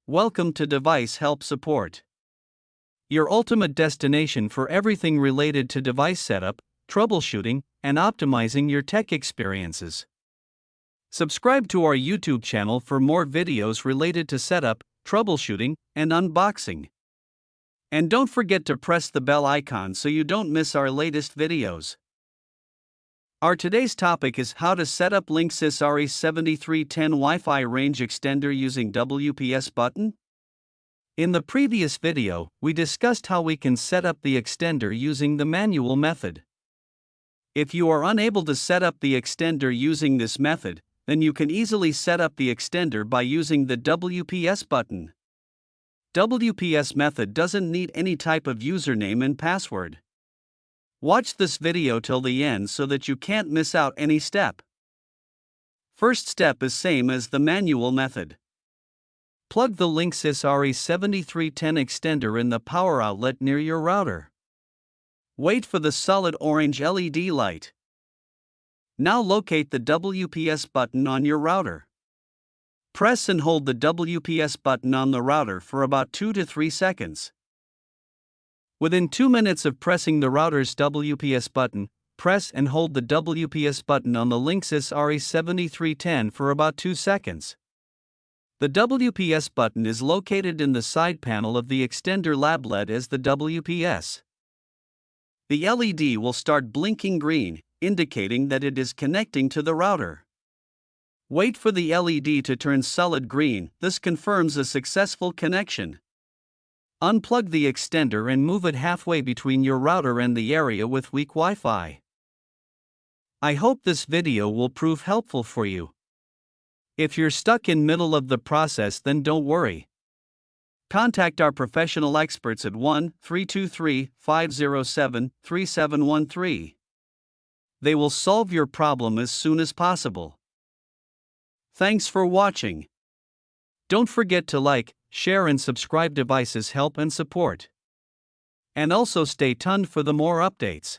Welcome to Device Help Support, your ultimate destination for everything related to device setup, troubleshooting, and optimizing your tech experiences. Subscribe to our YouTube channel for more videos related to setup, troubleshooting, and unboxing. And don't forget to press the bell icon so you don't miss our latest videos. Our today's topic is how to set up Linksys RE7310 Wi-Fi range extender using WPS button. In the previous video, we discussed how we can set up the extender using the manual method. If you are unable to set up the extender using this method, then you can easily set up the extender by using the WPS button. WPS method doesn't need any type of username and password. Watch this video till the end so that you can't miss out any step. First step is same as the manual method. Plug the Linksys RE7310 extender in the power outlet near your router. Wait for the solid orange LED light. Now locate the WPS button on your router. Press and hold the WPS button on the router for about 2 to 3 seconds. Within 2 minutes of pressing the router's WPS button, press and hold the WPS button on the Linksys RE7310 for about 2 seconds. The WPS button is located in the side panel of the extender labeled as the WPS. The LED will start blinking green, indicating that it is connecting to the router. Wait for the LED to turn solid green, this confirms a successful connection. Unplug the extender and move it halfway between your router and the area with weak Wi-Fi. I hope this video will prove helpful for you. If you're stuck in middle of the process, then don't worry. Contact our professional experts at 1-323-507-3713. They will solve your problem as soon as possible. Thanks for watching. Don't forget to like, share and subscribe. Devices Help and Support. And also stay tuned for the more updates.